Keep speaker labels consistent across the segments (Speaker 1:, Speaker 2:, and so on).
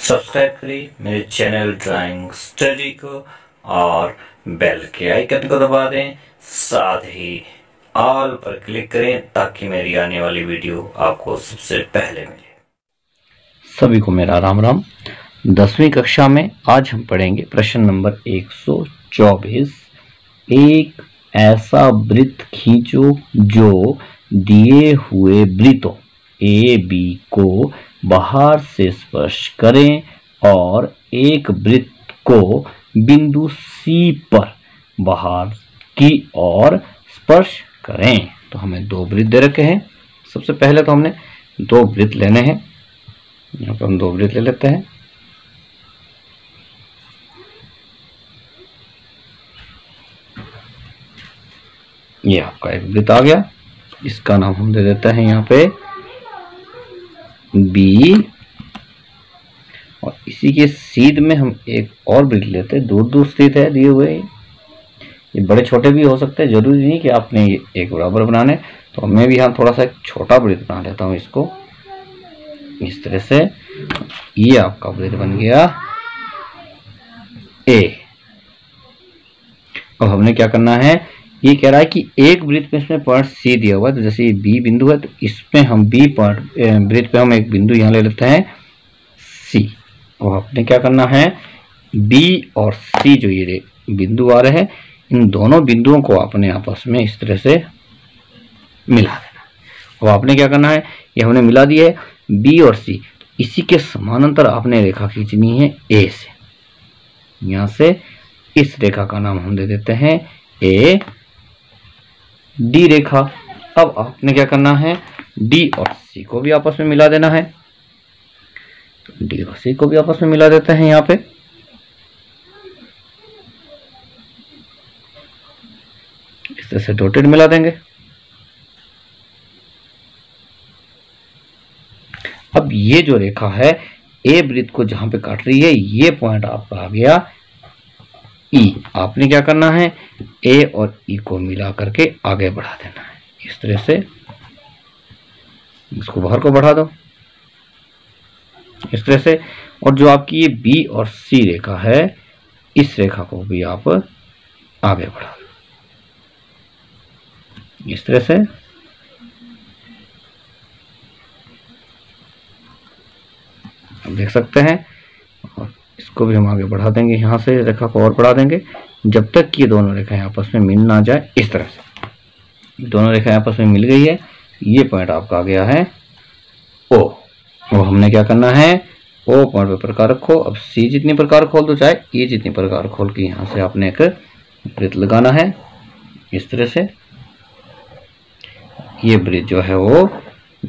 Speaker 1: Subscribe करिए मेरे channel drawing study को और बेल के आइकन को दबा दें, साथ ही ऑल पर क्लिक करें ताकि मेरी आने वाली वीडियो आपको सबसे पहले मिले।
Speaker 2: सभी को मेरा राम राम। 10वीं कक्षा में आज हम पढ़ेंगे प्रश्न नंबर 124। एक ऐसा वृत्त खींचो जो दिए हुए वृत्तों ए बी को बाहर से स्पर्श करें और एक वृत्त को बिंदु सी पर बाहर की ओर स्पर्श करें। तो हमें दो वृत्त दे रखे हैं। सबसे पहले तो हमने दो वृत्त लेने हैं। यहाँ पर हम दो वृत्त ले लेते हैं। ये आपका एक वृत्त आ गया, इसका नाम हम दे देते हैं यहाँ पे बी, और इसी के सीध में हम एक और वृत्त लेते हैं। दूर दूर स्थित है दिए हुए, ये बड़े छोटे भी हो सकते हैं, जरूरी नहीं कि आपने ये एक बराबर बनाने। तो मैं भी यहाँ थोड़ा सा एक छोटा वृत्त बना लेता हूँ इसको इस तरह से। ये आपका वृत्त बन गया ए। अब हमने क्या करना है, ये कह रहा है कि एक वृत्त में इसमें पॉइंट सी दिया हुआ है, तो जैसे ये बी बिंदु है तो इसमें हम बी पॉइंट वृत्त पे हम एक बिंदु यहाँ ले लेते हैं सी। और आपने क्या करना है, बी और सी जो ये बिंदु आ रहे हैं, इन दोनों बिंदुओं को आपने आपस में इस तरह से मिला देना। अब आपने क्या करना है, ये हमने मिला दिया है बी और सी, इसी के समानांतर आपने रेखा खींचनी है ए से। यहाँ से इस रेखा का नाम हम दे देते हैं ए डी रेखा। अब आपने क्या करना है, डी और सी को भी आपस में मिला देना है। डी और सी को भी आपस में मिला देते हैं यहाँ पे। इस तरह से डॉटेड मिला देंगे। अब ये जो रेखा है ए वृत्त को जहां पे काट रही है, ये पॉइंट आपका आ गया ई। आपने क्या करना है, ए और ई को मिला करके आगे बढ़ा देना है इस तरह से। इसको बाहर को बढ़ा दो इस तरह से। और जो आपकी ये बी और सी रेखा है, इस रेखा को भी आप आगे बढ़ा दो इस तरह से। आप देख सकते हैं, और इसको भी हम आगे बढ़ा देंगे, यहाँ से रेखा को और बढ़ा देंगे जब तक कि ये दोनों रेखाएं आपस में मिल ना जाए। इस तरह से दोनों रेखाएं आपस में मिल गई है, ये पॉइंट आपका आ गया है ओ। अब हमने क्या करना है, ओ पॉइंट पे प्रकार रखो। अब सी जितनी प्रकार खोल दो, चाहे ई जितनी प्रकार खोल के यहाँ से आपने एक वृत्त लगाना है इस तरह से। ये वृत्त जो है वो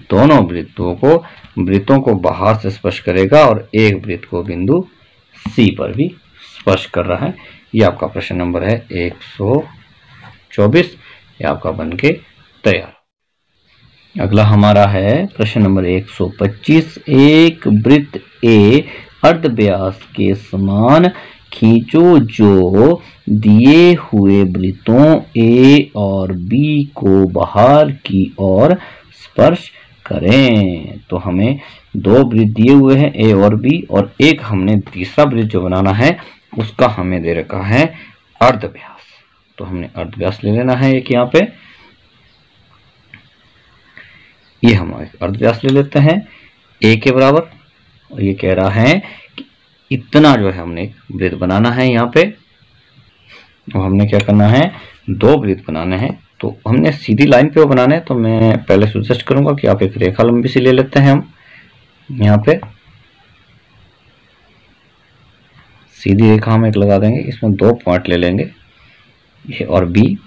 Speaker 2: दोनों वृत्तों को बाहर से स्पर्श करेगा और एक वृत्त को बिंदु सी पर भी स्पर्श कर रहा है। ये आपका प्रश्न नंबर है 124। ये आपका बनके तैयार। अगला हमारा है प्रश्न नंबर 125। एक वृत्त ए अर्ध व्यास के समान खींचो जो दिए हुए वृत्तों ए और बी को बाहर की ओर स्पर्श करें। तो हमें दो वृत्त दिए हुए हैं ए और बी, और एक हमने तीसरा वृत्त जो बनाना है उसका हमें दे रखा है अर्ध व्यास। तो हमने अर्ध व्यास ले लेना है एक यहाँ पे। ये हम अर्ध व्यास ले लेते हैं ए के बराबर, और ये कह रहा है कि इतना जो है हमने वृत्त बनाना है यहाँ पे। और हमने क्या करना है, दो वृत्त बनाने हैं। तो हमने सीधी लाइन पे वो बनाने हैं, तो मैं पहले सजेस्ट करूंगा कि आप एक रेखा लंबी सी ले लेते हैं। हम यहाँ पे सीधी रेखा हम एक लगा देंगे, इसमें दो पॉइंट ले लेंगे ए और बी।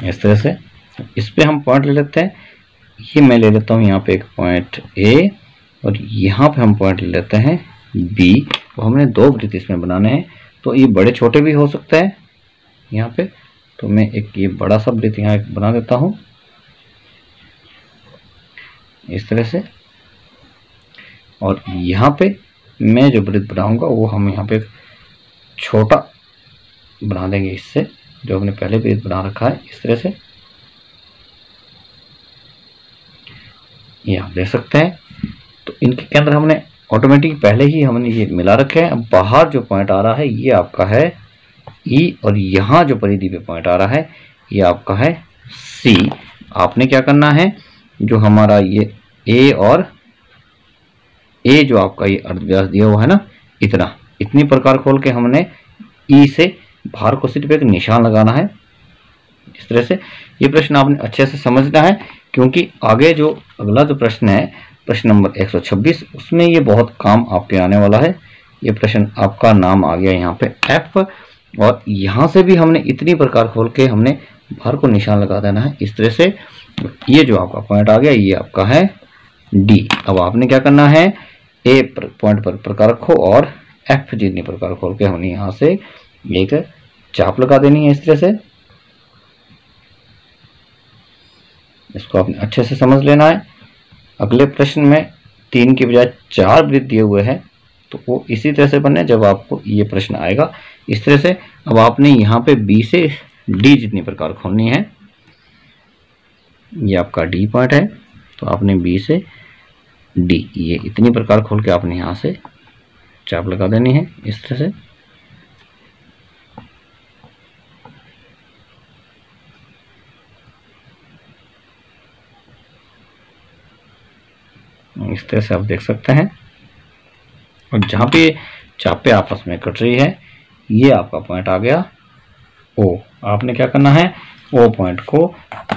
Speaker 2: इस तरह से इस पे हम पॉइंट ले लेते हैं। ये मैं ले लेता हूँ यहाँ पे एक पॉइंट ए, और यहाँ पे हम पॉइंट ले लेते हैं बी। तो हमने दो वृत्त इसमें बनाने हैं, तो ये बड़े छोटे भी हो सकता है यहाँ पे। तो मैं एक ये बड़ा सा वृत्त यहाँ एक बना देता हूँ इस तरह से। और यहाँ पे मैं जो वृत्त बनाऊंगा वो हम यहाँ पे छोटा बना देंगे इससे, जो हमने पहले वृत्त बना रखा है इस तरह से। ये आप देख सकते हैं। तो इनके केंद्र हमने ऑटोमेटिक पहले ही हमने ये मिला रखे हैं। अब बाहर जो पॉइंट आ रहा है ये आपका है E, और यहाँ जो परिधि पे पॉइंट आ रहा है ये आपका है C। आपने क्या करना है, जो हमारा ये A और A जो आपका ये अर्धव्यास दिया हुआ है ना, इतनी प्रकार खोल के हमने E से बाहर को सिर्फ एक निशान लगाना है। इस तरह से ये प्रश्न आपने अच्छे से समझना है, क्योंकि आगे जो अगला जो प्रश्न है, प्रश्न नंबर 126, उसमें ये बहुत काम आपके आने वाला है। ये प्रश्न आपका नाम आ गया यहाँ पे F, और यहाँ से भी हमने इतनी प्रकार खोल के हमने बाहर को निशान लगा देना है इस तरह से। ये जो आपका पॉइंट आ गया ये आपका है D। अब आपने क्या करना है, A पॉइंट पर प्रकार रखो और F जितनी प्रकार खोल के हमने यहाँ से एक चाप लगा देनी है इस तरह से। इसको आपने अच्छे से समझ लेना है। अगले प्रश्न में 3 की बजाय 4 वृत्त दिए हुए हैं, तो वो इसी तरह से बने जब आपको ये प्रश्न आएगा इस तरह से। अब आपने यहाँ पे B से D जितनी प्रकार खोलनी है। ये आपका D पॉइंट है, तो आपने B से D ये इतनी प्रकार खोल के आपने यहाँ से चाप लगा देनी है इस तरह से। इस तरह से आप देख सकते हैं। और जहाँ पे चापे आपस में कट रही है ये आपका पॉइंट आ गया O। आपने क्या करना है, O पॉइंट को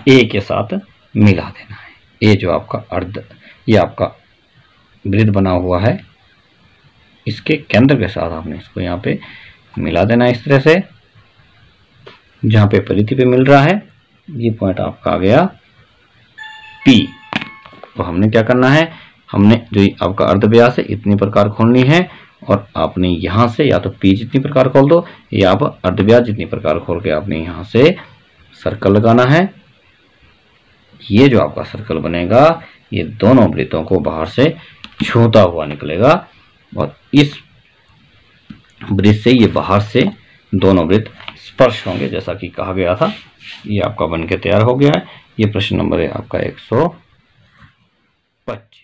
Speaker 2: A के साथ मिला देना है। A जो आपका ये आपका वृत्त बना हुआ है, इसके केंद्र के साथ आपने इसको यहाँ पे मिला देना है इस तरह से। जहाँ पे परिधि पे मिल रहा है ये पॉइंट आपका आ गया P। तो हमने क्या करना है, हमने जो आपका अर्धव्यास है इतनी प्रकार खोलनी है, और आपने यहाँ से या तो P जितनी प्रकार खोल दो या आप अर्धव्यास जितनी प्रकार खोल के आपने यहाँ से सर्कल लगाना है। ये जो आपका सर्कल बनेगा ये दोनों वृत्तों को बाहर से छूता हुआ निकलेगा, और इस वृत्त से ये बाहर से दोनों वृत्त स्पर्श होंगे जैसा कि कहा गया था। ये आपका बनके तैयार हो गया है। ये प्रश्न नंबर है आपका 125।